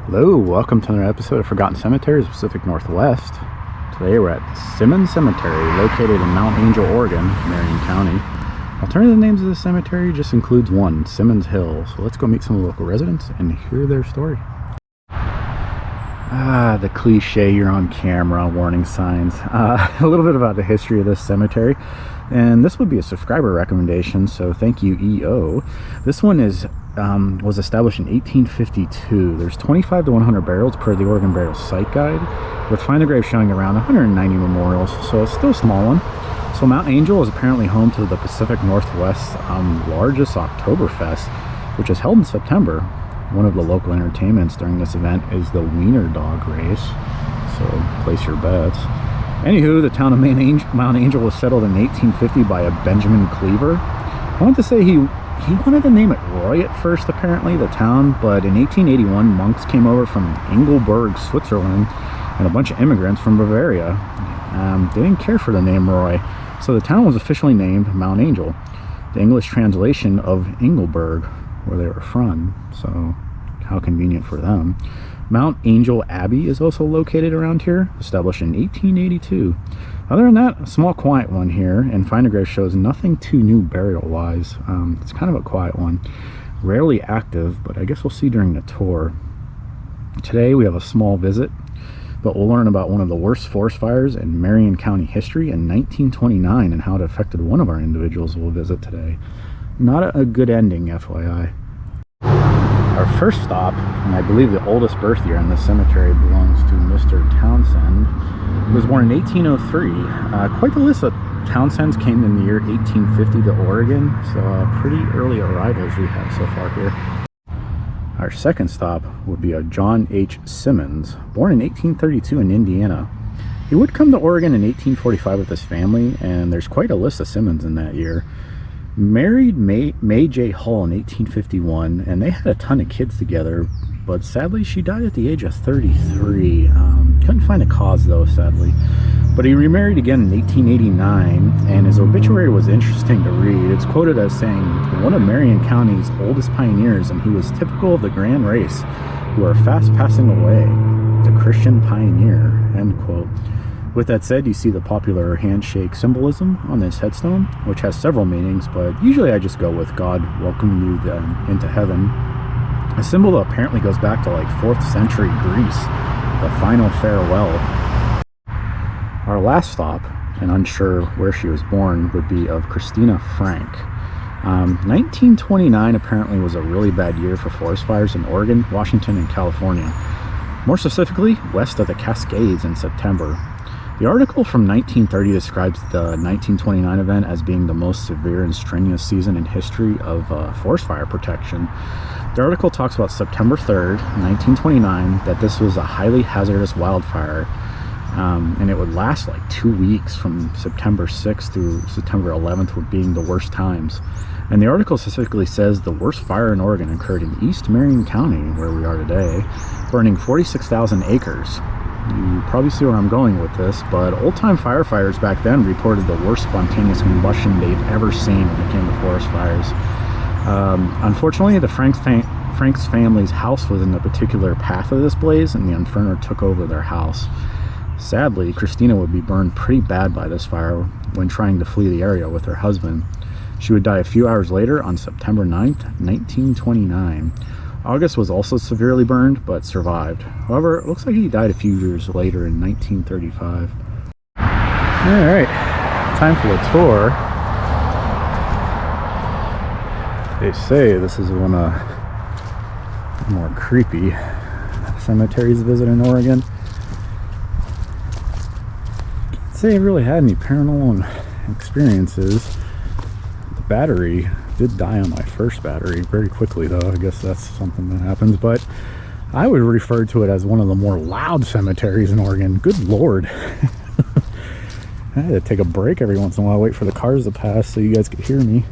Hello, welcome to another episode of Forgotten Cemeteries, Pacific Northwest. Today we're at Simmons Cemetery, located in Mount Angel, Oregon, Marion County. Alternative names of the cemetery just includes one, Simmons Hill. So let's go meet some of the local residents and hear their story. The cliche, you're on camera, warning signs. A little bit about the history of this cemetery. And this would be a subscriber recommendation, so thank you, EO. This one was established in 1852. There's 25 to 100 burials per the Oregon Burial Site Guide, with find a grave showing around 190 memorials, so it's still a small one. So Mount Angel is apparently home to the Pacific Northwest's largest Octoberfest, which is held in September. One of the local entertainments during this event is the Weiner dog race, so place your bets. Anywho, the town of Mount Angel was settled in 1850 by a Benjamin Cleaver. I want to say he wanted to name it Roy at first, apparently, the town, but in 1881, monks came over from Engelberg, Switzerland, and a bunch of immigrants from Bavaria. They didn't care for the name Roy, so the town was officially named Mount Angel, the English translation of Engelberg, where they were from, so how convenient for them. Mount Angel Abbey is also located around here, established in 1882. Other than that, a small quiet one here, and find a grave shows nothing too new burial-wise. It's kind of a quiet one. Rarely active, but I guess we'll see during the tour. Today we have a small visit, but we'll learn about one of the worst forest fires in Marion County history in 1929 and how it affected one of our individuals we'll visit today. Not a good ending, FYI. Our first stop, and I believe the oldest birth year in this cemetery, belongs to Mr. Townsend. He was born in 1803. Quite the list of Townsends came in the year 1850 to Oregon, so pretty early arrivals we have so far here. Our second stop would be a John H. Simmons, born in 1832 in Indiana. He would come to Oregon in 1845 with his family, and there's quite a list of Simmons in that year. Married May J. Hall in 1851, and they had a ton of kids together, but sadly she died at the age of 33. Couldn't find a cause though, sadly. But he remarried again in 1889, and his obituary was interesting to read. It's quoted as saying, "One of Marion County's oldest pioneers, and he was typical of the grand race, who are fast passing away, the Christian pioneer," end quote. With that said, you see the popular handshake symbolism on this headstone, which has several meanings, but usually I just go with God welcoming you into heaven. A symbol that apparently goes back to like 4th century Greece, the final farewell. Our last stop, and unsure where she was born, would be of Christina Frank. 1929 apparently was a really bad year for forest fires in Oregon, Washington, and California. More specifically, west of the Cascades in September. The article from 1930 describes the 1929 event as being the most severe and strenuous season in history of forest fire protection. The article talks about September 3rd, 1929, that this was a highly hazardous wildfire, and it would last like 2 weeks from September 6th through September 11th would being the worst times. And the article specifically says the worst fire in Oregon occurred in East Marion County, where we are today, burning 46,000 acres. You probably see where I'm going with this, but old-time firefighters back then reported the worst spontaneous combustion they've ever seen when it came to forest fires. Unfortunately, the Frank's family's house was in the particular path of this blaze, and the inferno took over their house. Sadly, Christina would be burned pretty bad by this fire when trying to flee the area with her husband. She would die a few hours later on September 9th, 1929. August was also severely burned, but survived. However, it looks like he died a few years later in 1935. Alright, time for the tour. They say this is one of the more creepy cemeteries to visit in Oregon. Can't say I really had any paranormal experiences. The battery did die on my first battery very quickly, though. I guess that's something that happens, but I would refer to it as one of the more loud cemeteries in Oregon. Good lord. I had to take a break every once in a while, wait for the cars to pass so you guys could hear me.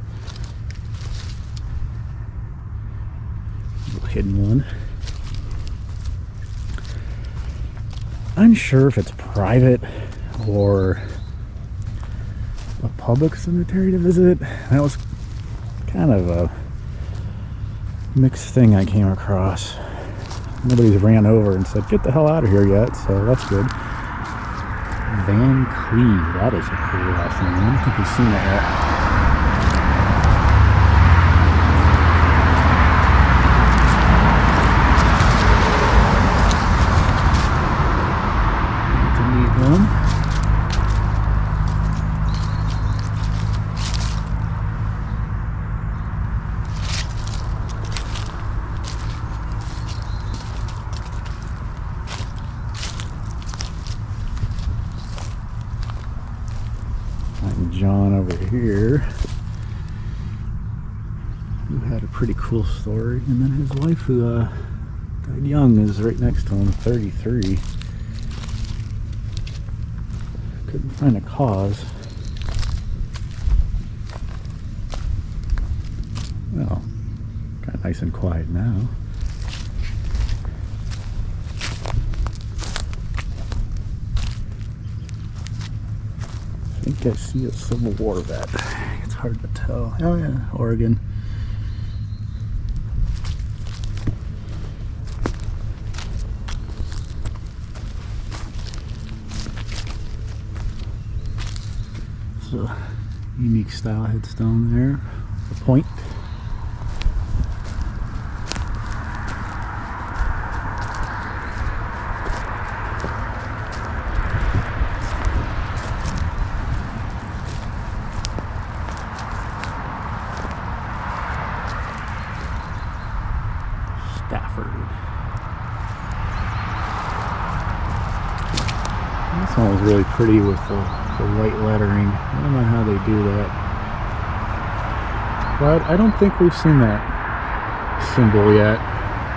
Little hidden one. Unsure if it's private or a public cemetery to visit. That was kind of a mixed thing I came across. nobody's ran over and said, get the hell out of here yet, so that's good. Van Cleve, that is a cool last name. I don't think we've seen that yet. That's a neat one. John over here, who had a pretty cool story, and then his wife, who died young, is right next to him, 33. Couldn't find a cause. Well, kind of nice and quiet now. I think I see a Civil War vet. It's hard to tell. Oh yeah, Oregon. So, unique style headstone there. A point. This one was really pretty with the white lettering. I don't know how they do that, but I don't think we've seen that symbol yet.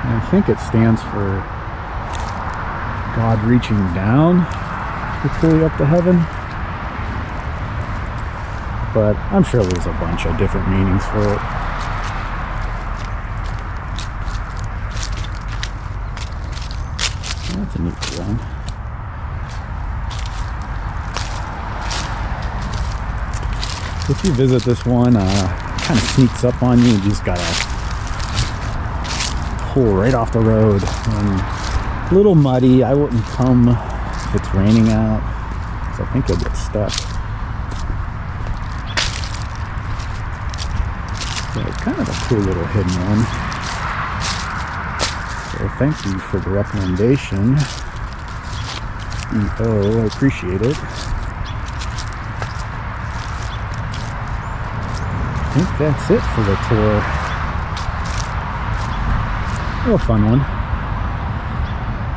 And I think it stands for God reaching down truly up to heaven, but I'm sure there's a bunch of different meanings for it. That's a neat design. If you visit this one, kind of sneaks up on you, and you just gotta pull right off the road. And a little muddy. I wouldn't come if it's raining out, so I think you'll get stuck. So it's kind of a cool little hidden one. So thank you for the recommendation, EO. I appreciate it. I think that's it for the tour. Real fun one.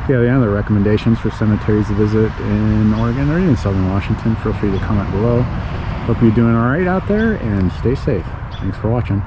If you have any other recommendations for cemeteries to visit in Oregon or even Southern Washington, feel free to comment below. Hope you're doing alright out there and stay safe. Thanks for watching.